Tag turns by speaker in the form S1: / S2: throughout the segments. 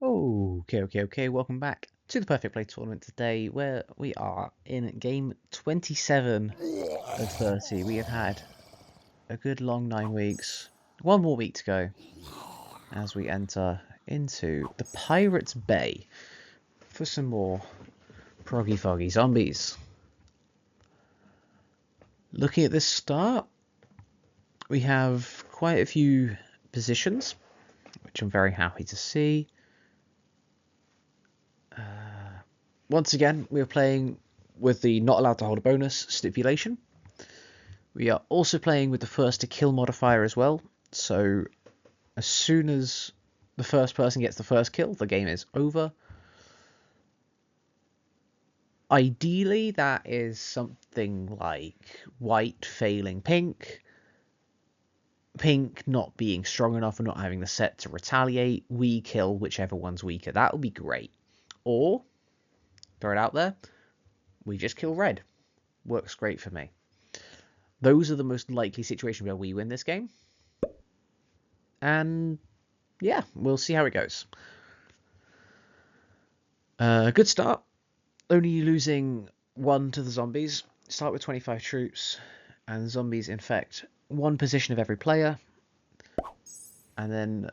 S1: Okay. Welcome back to the Perfect Play tournament today, where we are in game 27 of 30. We have had a good long 9 weeks. One more week to go as we enter into the Pirates Bay for some more proggy foggy zombies. Looking at this start, we have quite a few positions, which I'm very happy to see. Once again, we are playing with the not allowed to hold a bonus stipulation. We are also playing with the first to kill modifier as well. So as soon as the first person gets the first kill, the game is over. Ideally, that is something like white failing pink, pink not being strong enough and not having the set to retaliate, we kill whichever one's weaker. That would be great. Or, throw it out there, we just kill red. Works great for me. Those are the most likely situations where we win this game. And yeah, we'll see how it goes. Good start. Only losing 1 to the zombies. Start with 25 troops, and the zombies infect 1 position of every player. And then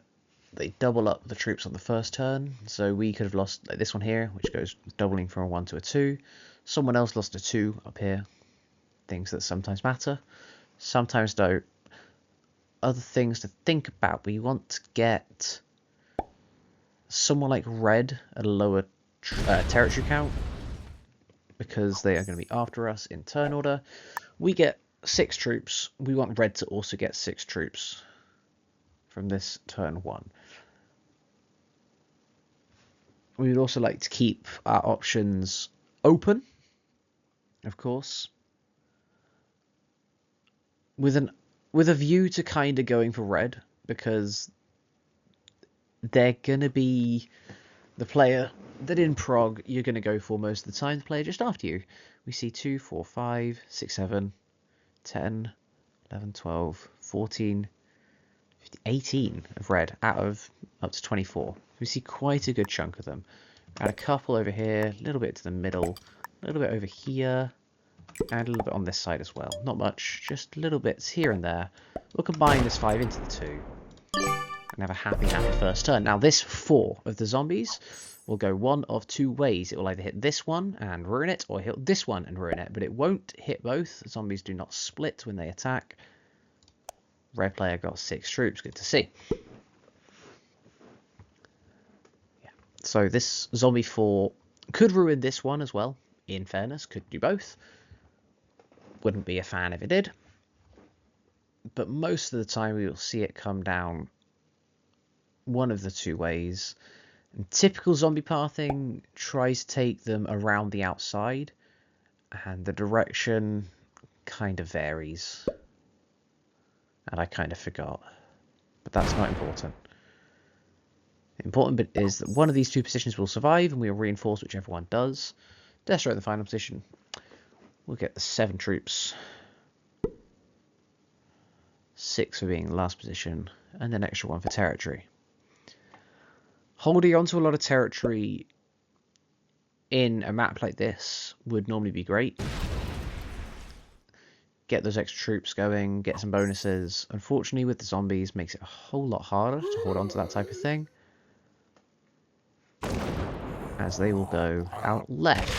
S1: they double up the troops on the first turn. So we could have lost like this one here, which goes doubling from a 1 to a 2. Someone else lost a 2 up here. Things that sometimes matter, sometimes don't. Other things to think about. We want to get someone like red at a lower territory count because they are going to be after us in turn order. We get 6 troops. We want red to also get 6 troops from this turn 1. We would also like to keep our options open, of course, with a view to kind of going for red, because they're going to be the player that in Prog you're going to go for most of the time, the player just after you. We see 2, 4, 5, 6, 7, 10, 11, 12, 14, 15, 18 of red out of up to 24. We see quite a good chunk of them. Add a couple over here, a little bit to the middle, a little bit over here, and a little bit on this side as well. Not much, just little bits here and there. We'll combine this 5 into the 2 and have a happy first turn. Now this 4 of the zombies will go one of 2 ways. It will either hit this one and ruin it, or hit this one and ruin it, but it won't hit both. Zombies do not split when they attack. Red player got 6 troops, good to see. Yeah. So this zombie 4 could ruin this one as well, in fairness, could do both. Wouldn't be a fan if it did. But most of the time we will see it come down one of the 2 ways. And typical zombie pathing tries to take them around the outside, and the direction kind of varies. And I kind of forgot. But that's not important. The important bit is that one of these 2 positions will survive, and we will reinforce whichever one does. Destroy the final position. We'll get the 7 troops. 6 for being the last position, and an extra 1 for territory. Holding on to a lot of territory in a map like this would normally be great. Get those extra troops going, get some bonuses. Unfortunately, with the zombies, makes it a whole lot harder to hold on to that type of thing, as they will go out left.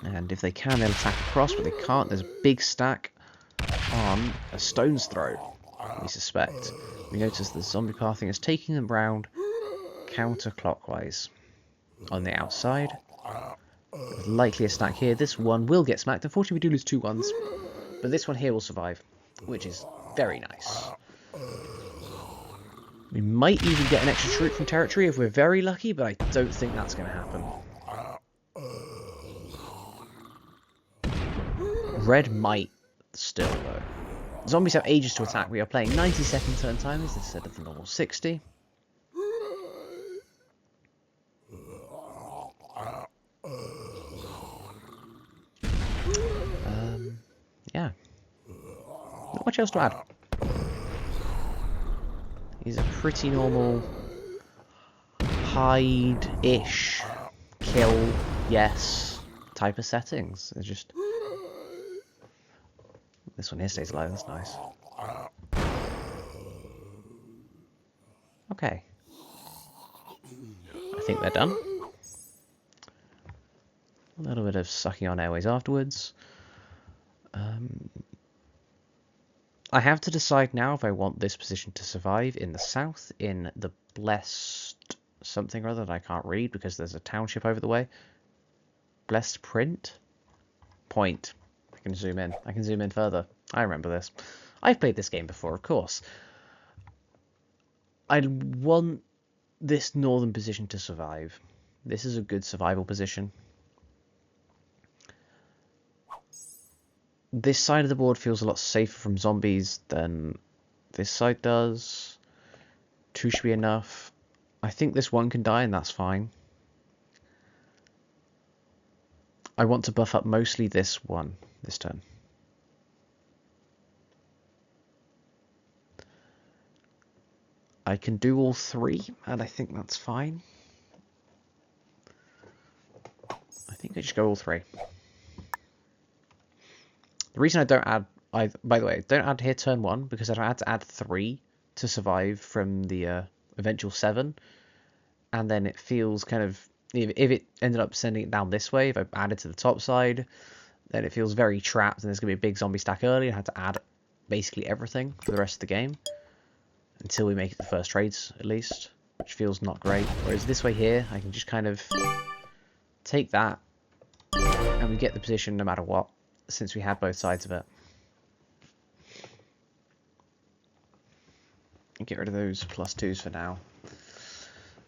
S1: And if they can, they'll attack across, but they can't. There's a big stack on a stone's throw, we suspect. We notice the zombie pathing is taking them round counterclockwise on the outside. With likely a stack here. This one will get smacked. Unfortunately, we do lose 2 ones, but this one here will survive, which is very nice. We might even get an extra troop from territory if we're very lucky, but I don't think that's going to happen. Red might still, though. Zombies have ages to attack. We are playing 90-second turn timers instead of the normal 60. Yeah. Not much else to add. He's a pretty normal hide-ish, kill, yes, type of settings. They're just... This one here stays alive, that's nice. Okay. I think they're done. A little bit of sucking on airways afterwards. I have to decide now if I want this position to survive in the south, in the blessed something or other that I can't read because there's a township over the way. Blessed print? Point. I can zoom in. I can zoom in further. I remember this. I've played this game before, of course. I want this northern position to survive. This is a good survival position. This side of the board feels a lot safer from zombies than this side does. 2 should be enough. I think this one can die and that's fine. I want to buff up mostly this one this turn. I can do all 3 and I think that's fine. I think I just go all 3. The reason I don't add, by the way, don't add here turn 1 because I don't have to add 3 to survive from the eventual 7, and then it feels kind of, if it ended up sending it down this way, if I added to the top side, then it feels very trapped and there's going to be a big zombie stack early. I had to add basically everything for the rest of the game until we make it the first trades at least, which feels not great. Whereas this way here, I can just kind of take that and we get the position no matter what, since we had both sides of it. Get rid of those +2s for now.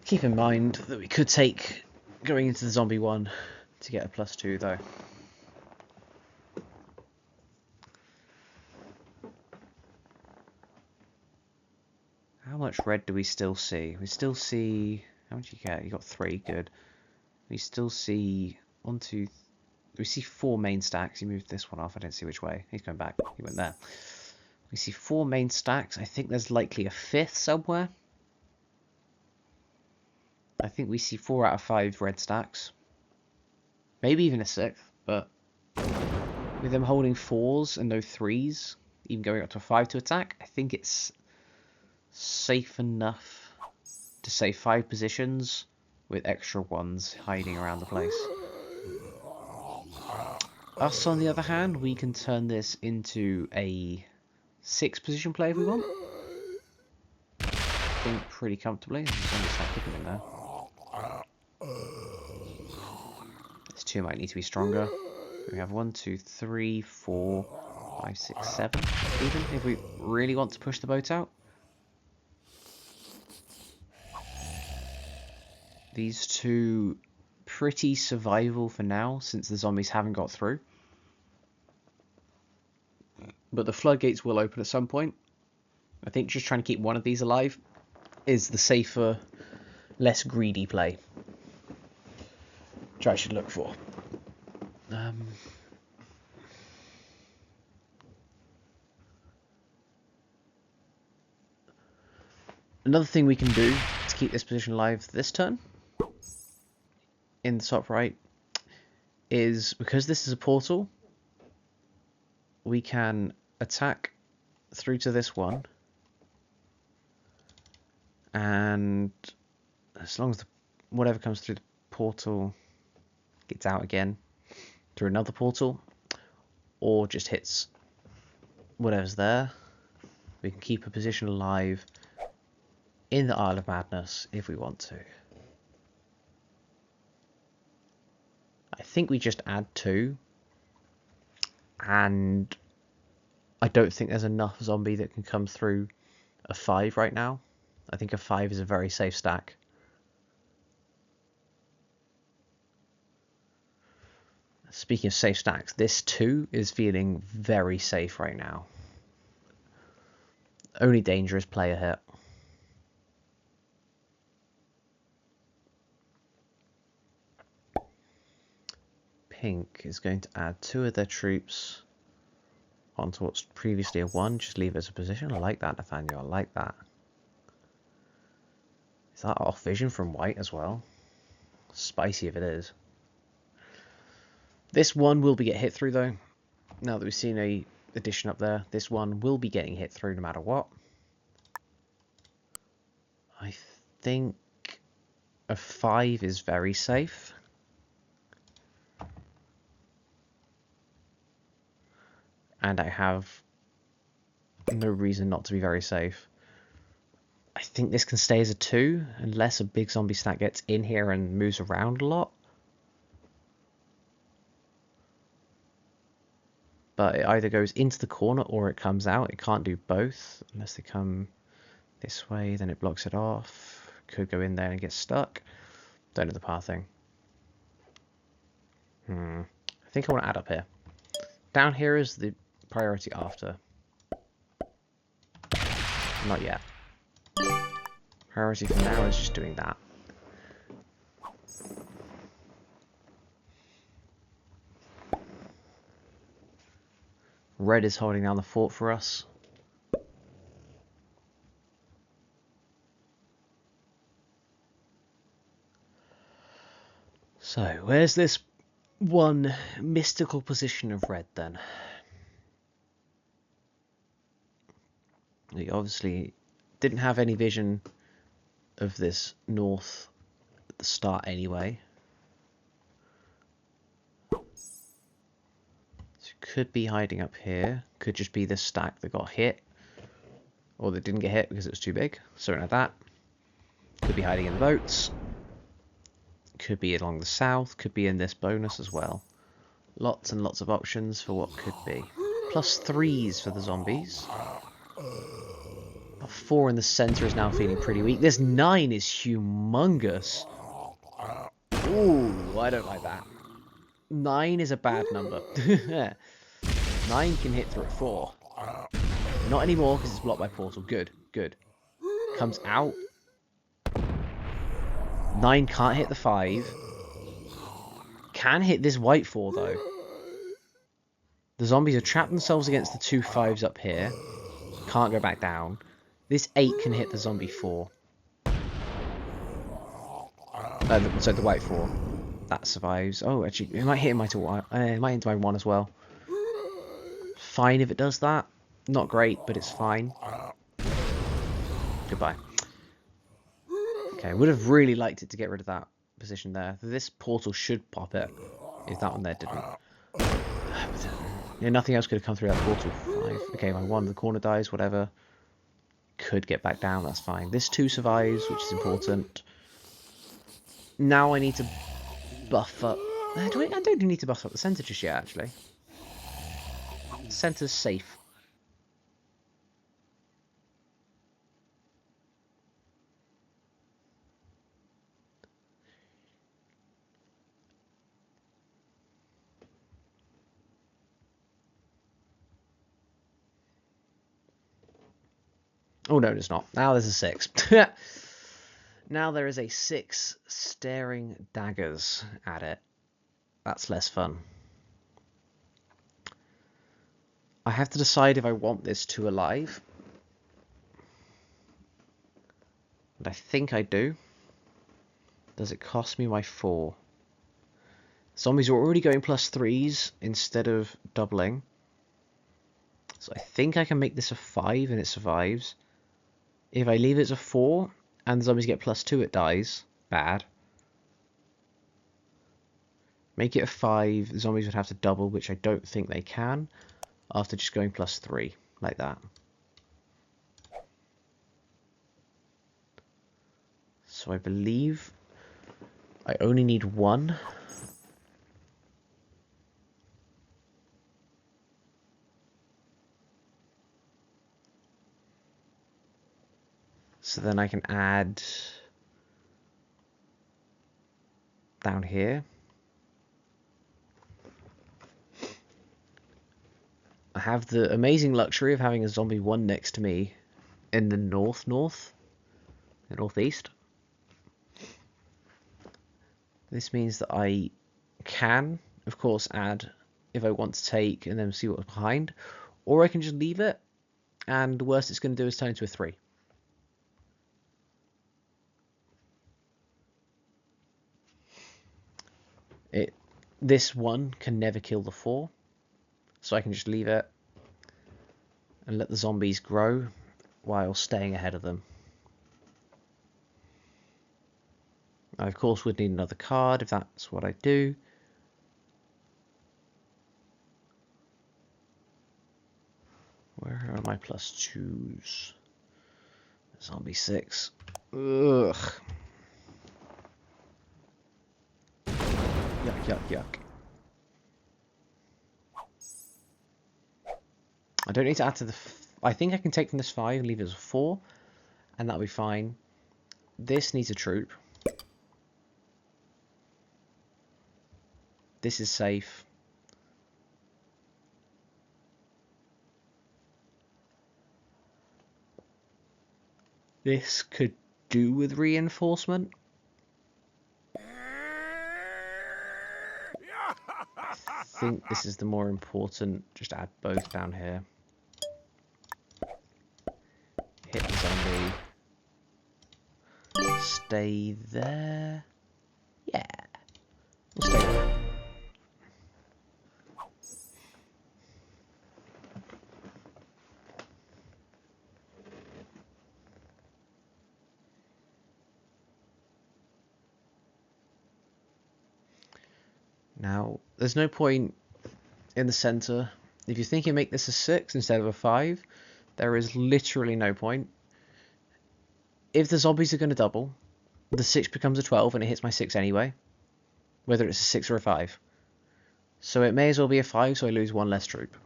S1: Keep in mind that we could take going into the zombie one to get a +2 though. How much red do we still see? We still see... How much you get? You got 3, good. We still see 1, 2... We see 4 main stacks. He moved this one off. I didn't see which way. He's going back. He went there. We see 4 main stacks. I think there's likely a 5th somewhere. I think we see 4 out of 5 red stacks. Maybe even a 6th, but with them holding 4s and no 3s, even going up to a 5 to attack, I think it's safe enough to say 5 positions with extra 1s hiding around the place. Us, on the other hand, we can turn this into a 6 position play if we want. I think pretty comfortably. Start kicking in there. This 2 might need to be stronger. We have 1, 2, 3, 4, 5, 6, 7. Even if we really want to push the boat out. These 2 pretty survival for now, since the zombies haven't got through. But the floodgates will open at some point. I think just trying to keep one of these alive is the safer, less greedy play, which I should look for. Another thing we can do to keep this position alive this turn, in the top right, is because this is a portal, we can attack through to this one, and as long as whatever comes through the portal gets out again through another portal, or just hits whatever's there, we can keep a position alive in the Isle of Madness if we want to. I think we just add 2, and I don't think there's enough zombie that can come through a 5 right now. I think a 5 is a very safe stack. Speaking of safe stacks, this 2 is feeling very safe right now. Only danger is player hit. Pink is going to add 2 of their troops onto what's previously a 1. Just leave it as a position. I like that, Nathaniel. I like that. that off vision from white as well? Spicy if it is. This one will be get hit through though. Now that we've seen a addition up there, this one will be getting hit through no matter what. I think a 5 is very safe. And I have no reason not to be very safe. I think this can stay as a 2, unless a big zombie stack gets in here and moves around a lot. But it either goes into the corner or it comes out. It can't do both, unless they come this way, then it blocks it off. Could go in there and get stuck. Don't know the pathing. I think I want to add up here. Down here is the priority after. Not yet. Priority for now is just doing that. Red is holding down the fort for us. So, where's this one mystical position of red then? We obviously didn't have any vision of this north at the start anyway. So could be hiding up here. Could just be this stack that got hit. Or that didn't get hit because it was too big. Something like that. Could be hiding in the boats. Could be along the south. Could be in this bonus as well. Lots and lots of options for what could be. +3s for the zombies. A 4 in the center is now feeling pretty weak. This 9 is humongous. Ooh, I don't like that. 9 is a bad number. 9 can hit through a 4. Not anymore because it's blocked by portal. Good, good. Comes out. 9 can't hit the 5. Can hit this white 4 though. The zombies have trapped themselves against the 2 5s up here. Can't go back down. This 8 can hit the zombie 4. So the white 4. That survives. Oh, actually, it might hit my 2. It might hit my 1 as well. Fine if it does that. Not great, but it's fine. Goodbye. Okay, would have really liked it to get rid of that position there. This portal should pop it, if that one there didn't. Yeah, nothing else could have come through that portal. 5. Okay, my 1 in the corner dies, whatever. Could get back down, that's fine. This 2 survives, which is important. Now I need to buff up. I don't need to buff up the centre just yet, actually. Centre's safe. Oh no, it's not. Now there's a 6. Now there is a 6 staring daggers at it. That's less fun. I have to decide if I want this 2 alive. And I think I do. Does it cost me my 4? Zombies are already going +3s instead of doubling. So I think I can make this a 5 and it survives. If I leave it as a 4 and the zombies get +2, it dies. Bad. Make it a 5, the zombies would have to double, which I don't think they can, after just going +3, like that. So I believe I only need 1. So then I can add down here. I have the amazing luxury of having a zombie 1 next to me in the northeast. This means that I can, of course, add if I want to take and then see what's behind, or I can just leave it, and the worst it's going to do is turn into a 3. This one can never kill the 4, so I can just leave it and let the zombies grow while staying ahead of them. I of course would need another card if that's what I do. Where are my +2s? Zombie 6. Ugh. Yuck, yuck, yuck. I don't need to add to the... I think I can take from this 5 and leave it as a 4, and that'll be fine. This needs a troop. This is safe. This could do with reinforcement. I think this is the more important. Just add both down here. Hit the zombie. Stay there. Yeah. We'll stay there. Now, there's no point in the center. If you're thinking make this a 6 instead of a 5, there is literally no point. If the zombies are going to double, the 6 becomes a 12 and it hits my 6 anyway, whether it's a 6 or a 5. So it may as well be a 5, so I lose 1 less troop.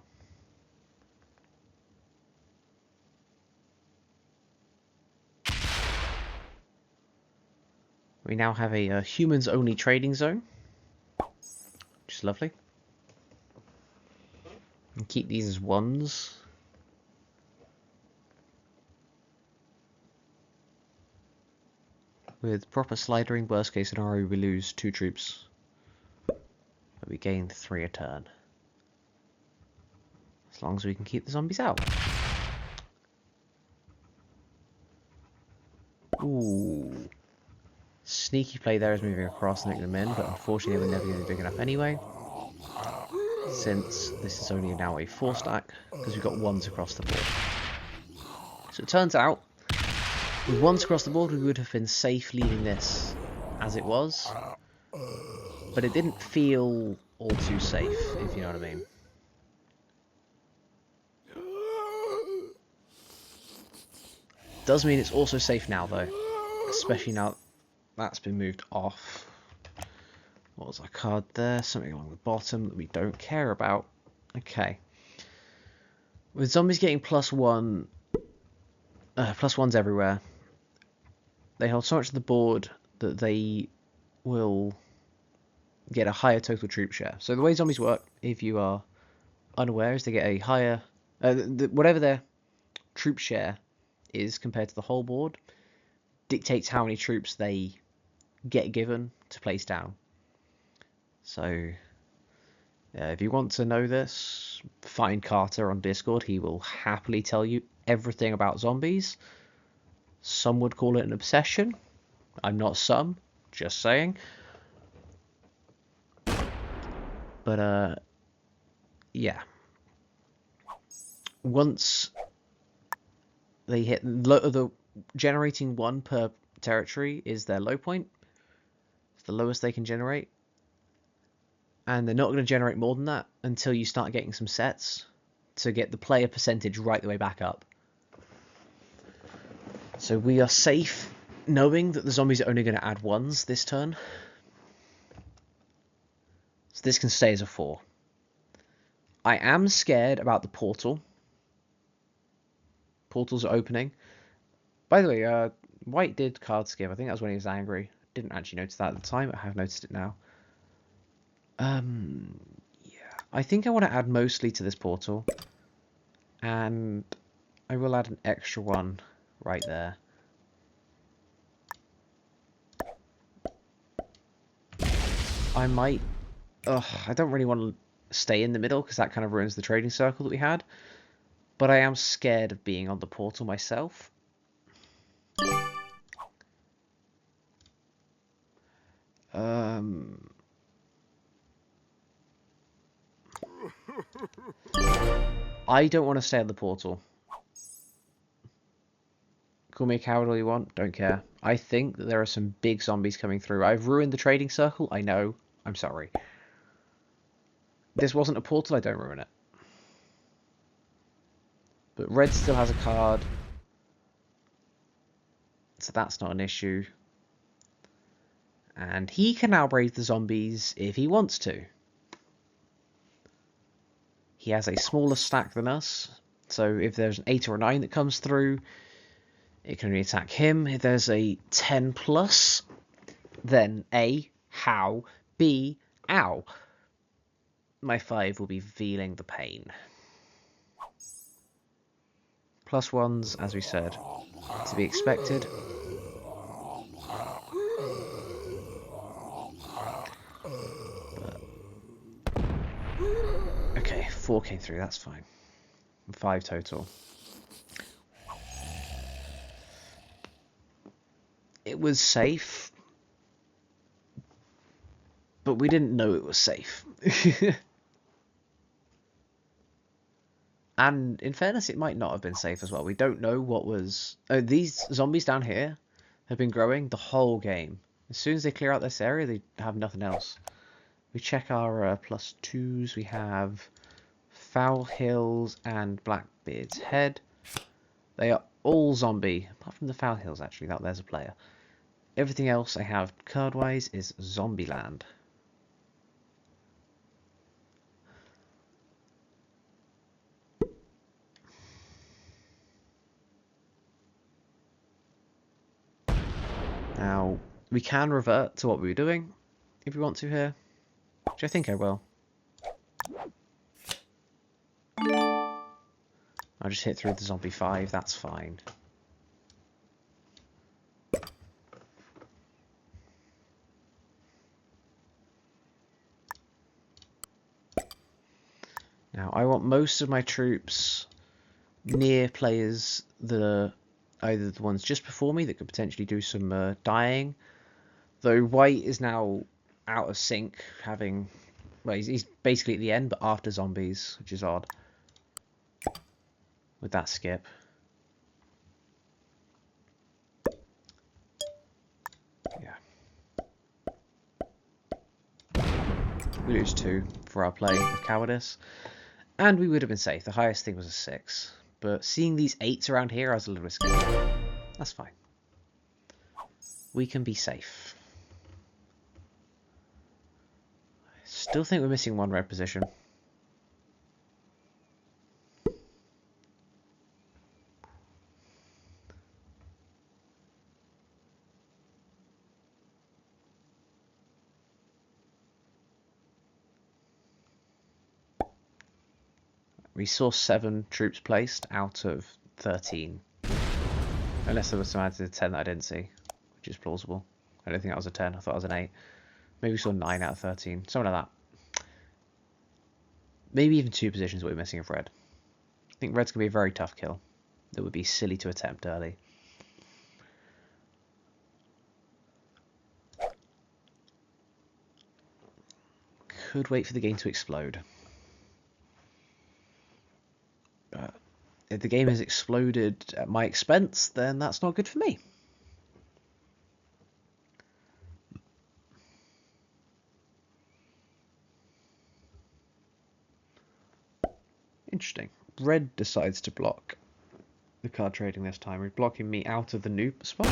S1: We now have a humans-only trading zone, which is lovely. And keep these as 1s. With proper slidering, worst case scenario, we lose 2 troops, but we gain 3 a turn. As long as we can keep the zombies out. Ooh. Sneaky play there is moving across and making them in, but unfortunately they were never going to be big enough anyway, since this is only now a 4 stack, because we've got 1s across the board. So it turns out, with 1s across the board we would have been safe leaving this as it was, but it didn't feel all too safe, if you know what I mean. Does mean it's also safe now though, especially now that's been moved off. What was our card there? Something along the bottom that we don't care about. Okay. With zombies getting +1, +1s everywhere, they hold so much of the board that they will get a higher total troop share. So the way zombies work, if you are unaware, is they get a higher... whatever their troop share is compared to the whole board dictates how many troops they get given to place down. So if you want to know this, find Carter on Discord. He will happily tell you everything about zombies. Some would call it an obsession. I'm not some, just saying. But yeah. Once they hit the generating 1 per territory is their low point. It's the lowest they can generate. And they're not going to generate more than that until you start getting some sets to get the player percentage right the way back up. So we are safe knowing that the zombies are only going to add 1s this turn. So this can stay as a 4. I am scared about the portal. Portals are opening. By the way, White did card skip. I think that was when he was angry. Didn't actually notice that at the time. I have noticed it now. Yeah. I think I want to add mostly to this portal. And I will add an extra one right there. I might... I don't really want to stay in the middle because that kind of ruins the trading circle that we had. But I am scared of being on the portal myself. I don't want to stay at the portal. Call me a coward all you want, don't care. I think that there are some big zombies coming through. I've ruined the trading circle, I know. I'm sorry. This wasn't a portal, I don't ruin it. But red still has a card. So that's not an issue. And he can now brave the zombies if he wants to. He has a smaller stack than us. So if there's an 8 or a 9 that comes through, it can only attack him. If there's a 10 plus, then A, how, B, ow. My 5 will be feeling the pain. Plus ones, as we said, to be expected. But... okay, 4 came through, that's fine. 5 total. It was safe, but we didn't know it was safe. And in fairness, it might not have been safe as well. We don't know what was... oh, these zombies down here have been growing the whole game. As soon as they clear out this area, they have nothing else. We check our +2s. We have Foul Hills and Blackbeard's Head. They are all zombie, apart from the Foul Hills, actually. There's a player. Everything else I have card-wise is Zombieland. Now, we can revert to what we were doing, if we want to here, which I think I will. I'll just hit through the zombie 5, that's fine. Now, I want most of my troops near players that are either the ones just before me that could potentially do some dying, though white is now out of sync, having... well, he's basically at the end, but after zombies, which is odd. With that skip. Yeah. We lose 2 for our play of cowardice. And we would have been safe. The highest thing was a 6. But seeing these 8s around here, I was a little bit scared. That's fine. We can be safe. Still think we're missing 1 red position. We saw 7 troops placed out of 13. Unless there was some added 10 that I didn't see, which is plausible. I don't think that was a 10, I thought it was an 8. Maybe we saw 9 out of 13, something like that. Maybe even 2 positions we're missing of red. I think red's going to be a very tough kill. That would be silly to attempt early. Could wait for the game to explode. But if the game has exploded at my expense, then that's not good for me. Interesting. Red decides to block the card trading this time. He's blocking me out of the noob spot.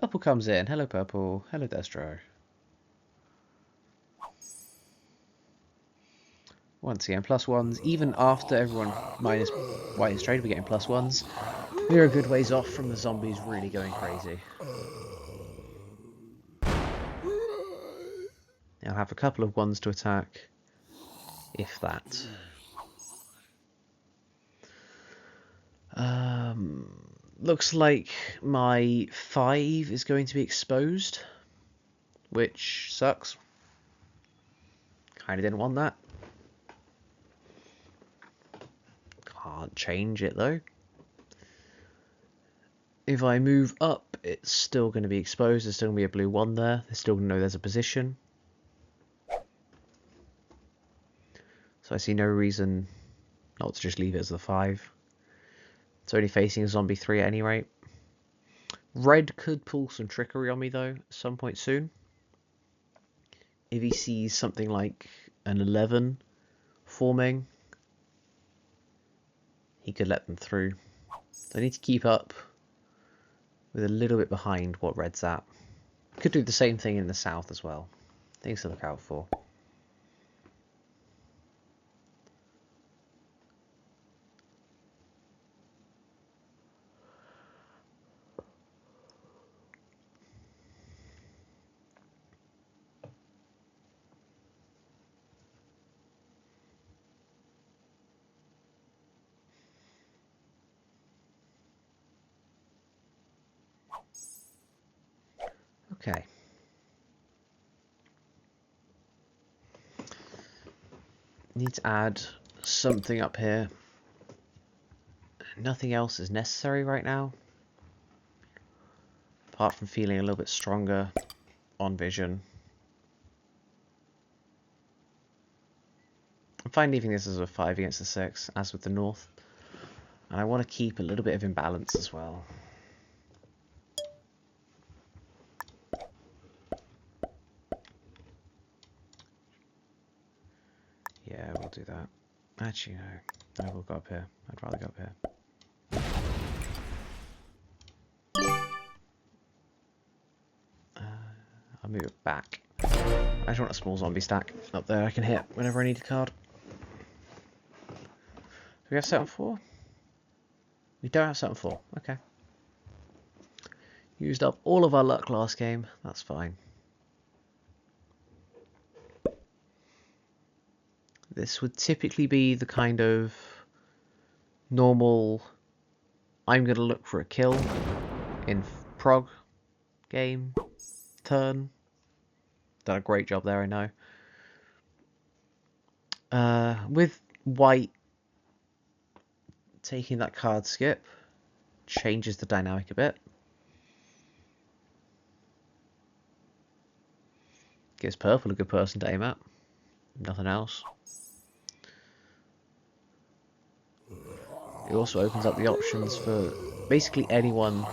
S1: Purple comes in. Hello, Purple. Hello, Destro. Once again, +1s. Even after everyone minus white is traded, we're getting +1s. We're a good ways off from the zombies really going crazy. I'll have a couple of 1s to attack, if that. Looks like my 5 is going to be exposed, which sucks. Kinda didn't want that. Can't change it though. If I move up, it's still going to be exposed. There's still going to be a blue 1 there. They're still going to know there's a position. So I see no reason not to just leave it as the 5. It's only facing a zombie 3 at any rate. Red could pull some trickery on me though at some point soon. If he sees something like an 11 forming, he could let them through. So I need to keep up with a little bit behind what Red's at. Could do the same thing in the south as well. Things to look out for. Okay. Need to add something up here. Nothing else is necessary right now, apart from feeling a little bit stronger on vision. I'm fine leaving this as a 5 against the 6, as with the north. And I want to keep a little bit of imbalance as well. Yeah, we'll do that. Actually, no. No, we'll go up here. I'd rather go up here. I'll move it back. I just want a small zombie stack up there I can hit whenever I need a card. Do we have set on 4? We don't have set on 4. Okay. Used up all of our luck last game. That's fine. This would typically be the kind of normal, I'm going to look for a kill in Prog game, turn. Done a great job there, I know. With white taking that card skip, changes the dynamic a bit. Gives purple a good person to aim at. Nothing else. It also opens up the options for basically anyone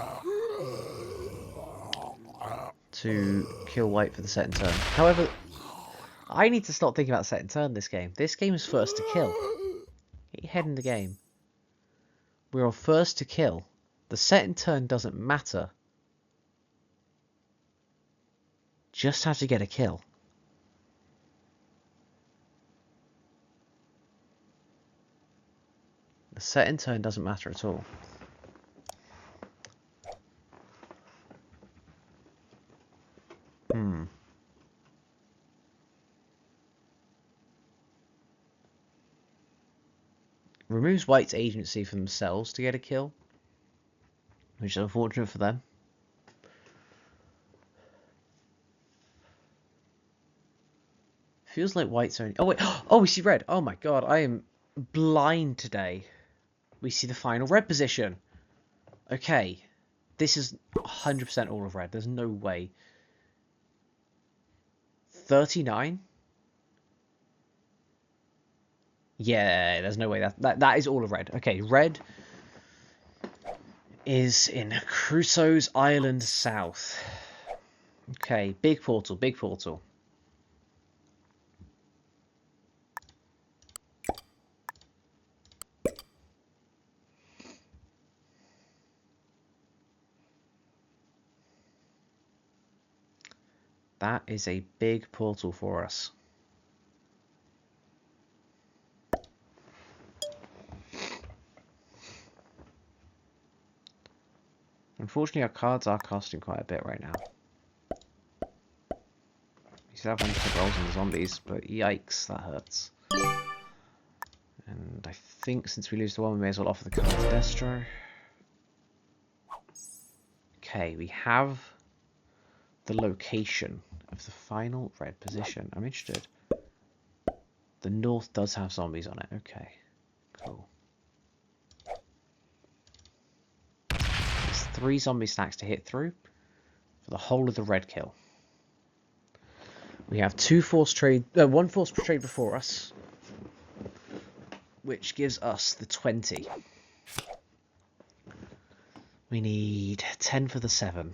S1: to kill white for the set and turn. However, I need to stop thinking about set and turn this game. This game is first to kill. Get your head in the game. We're on first to kill. The set and turn doesn't matter. Just have to get a kill. The set and turn doesn't matter at all. Removes white's agency for themselves to get a kill, which is unfortunate for them. Feels like white's only... Oh, wait. Oh, we see red. Oh, my God. I am blind today. We see the final red position. Okay. This is 100% all of red. There's no way. 39? Yeah, there's no way. That is all of red. Okay, red is in Crusoe's Island South. Okay, big portal, big portal. That is a big portal for us. Unfortunately, our cards are costing quite a bit right now. We still have 100% rolls on the zombies, but yikes, that hurts. And I think since we lose the one, we may as well offer the card to Destro. Okay, we have the location of the final red position. I'm interested. The north does have zombies on it. Okay, cool. There's 3 zombie stacks to hit through for the whole of the red kill. We have 2 force trade, 1 force trade before us. which gives us the 20. We need 10 for the 7.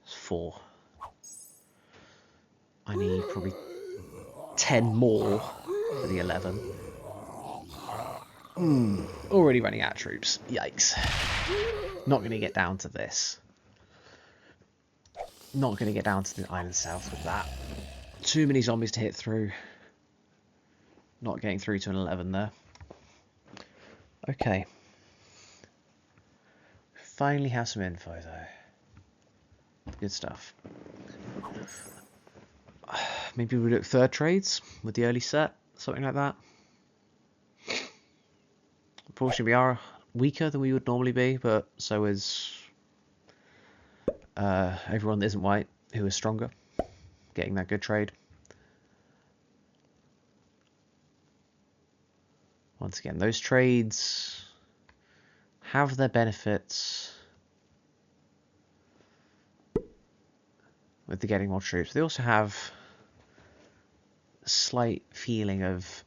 S1: It's 4. I need probably 10 more for the 11. Already running out of troops. Yikes. Not going to get down to this. Not going to get down to the island south with that. Too many zombies to hit through. Not getting through to an 11 there. Okay. Finally have some info though. Good stuff. Maybe we look third trades with the early set. Something like that. Unfortunately, we are weaker than we would normally be, but so is everyone that isn't white, who is stronger, getting that good trade. Once again, those trades have their benefits with the getting more troops. They also have a slight feeling of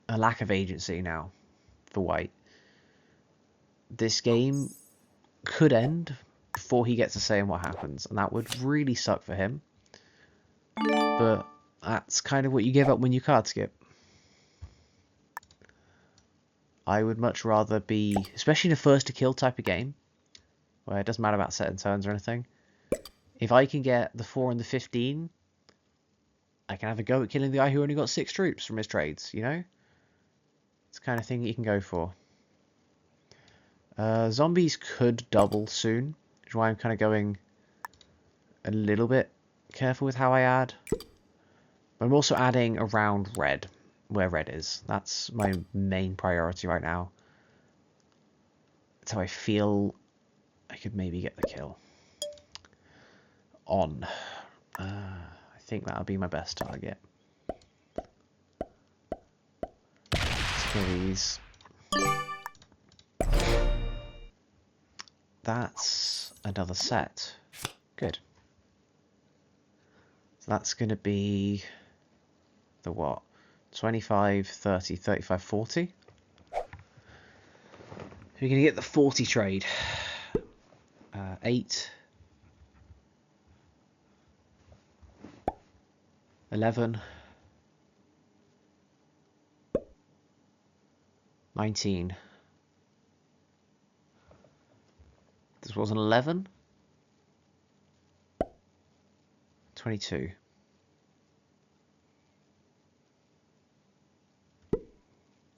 S1: a lack of agency now for white. This game could end before he gets a say in what happens, and that would really suck for him. But that's kind of what you give up when you card skip. I would much rather be, especially in a first to kill type of game, where it doesn't matter about setting turns or anything. If I can get the 4 and the 15, I can have a go at killing the guy who only got 6 troops from his trades, you know? It's the kind of thing that you can go for. Zombies could double soon, which is why I'm kind of going a little bit careful with how I add. But I'm also adding around red, where red is. That's my main priority right now. That's how I feel I could maybe get the kill. On. I think that'll be my best target. Let's kill these. That's another set. Good. So that's going to be the what? 25, 30, 35, 40. We're going to get the 40 trade. 8. 11. 19. This was an 11. 22.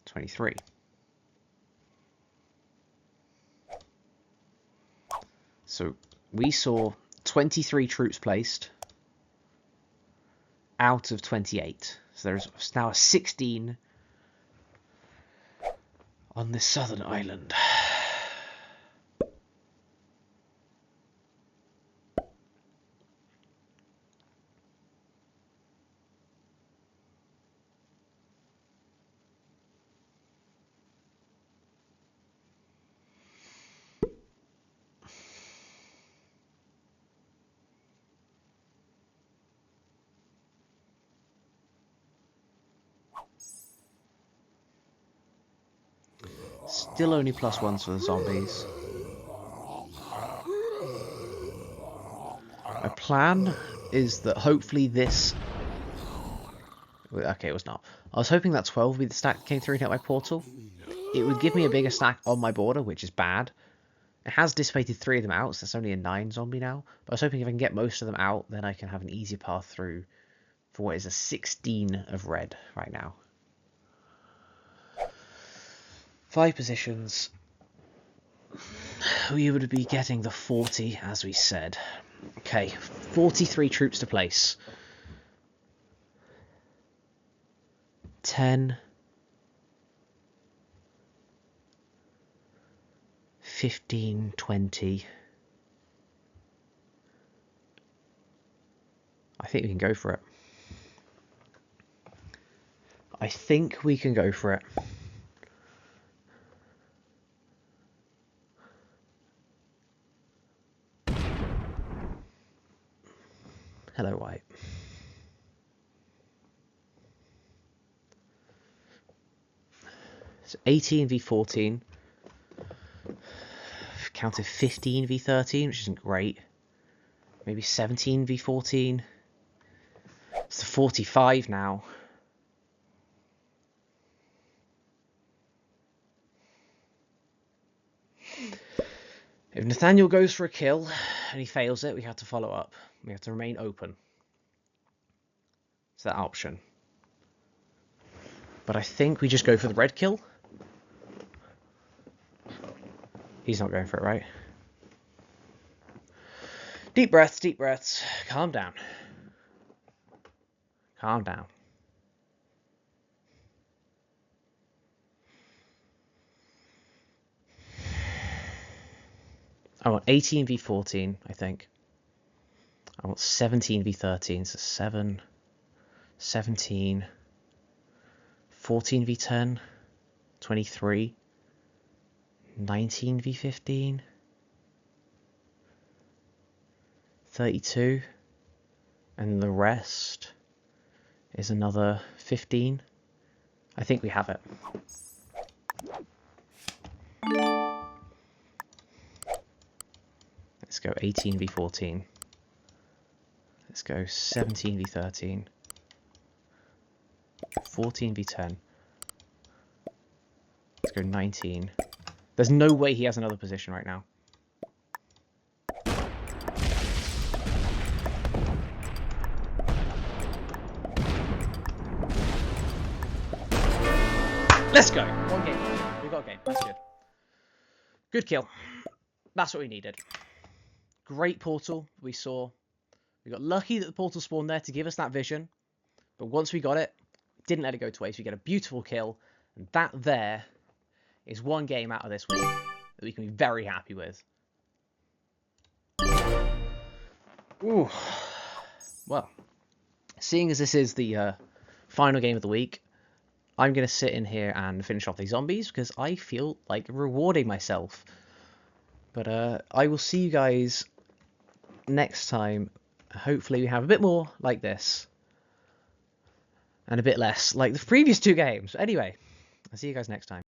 S1: 23. So we saw 23 troops placed out of 28. So there's now a 16 on this southern island. Still only +1s for the zombies. My plan is that hopefully this... Okay, it was not. I was hoping that 12 would be the stack that came through and hit my portal. It would give me a bigger stack on my border, which is bad. It has dissipated 3 of them out, so that's only a 9 zombie now. But I was hoping if I can get most of them out, then I can have an easier path through for what is a 16 of red right now. 5 positions. We would be getting the 40, as we said. Okay, 43 troops to place. 10. 15, 20. I think we can go for it. I think we can go for it. Hello, White. 18v14. Counted 15v13, which isn't great. Maybe 17v14. It's the 45 now. If Nathaniel goes for a kill and he fails it, we have to follow up. We have to remain open. It's that option. But I think we just go for the red kill. He's not going for it, right? Deep breaths, deep breaths. Calm down. Calm down. I want 18v14, I think. I want 17v13, so 7, 17, 14v10, 23, 19v15, 32, and the rest is another 15. I think we have it. Let's go 18v14. Let's go 17v13. 14v10. Let's go 19. There's no way he has another position right now. Let's go. One game. We got a game. That's good. Good kill. That's what we needed. Great portal we saw. We got lucky that the portal spawned there to give us that vision. But once we got it, didn't let it go to waste. We get a beautiful kill. And that there is one game out of this week that we can be very happy with. Ooh. Well, seeing as this is the final game of the week, I'm going to sit in here and finish off these zombies because I feel like rewarding myself. But I will see you guys next time. Hopefully we have a bit more like this and a bit less like the previous two games. Anyway, I'll see you guys next time.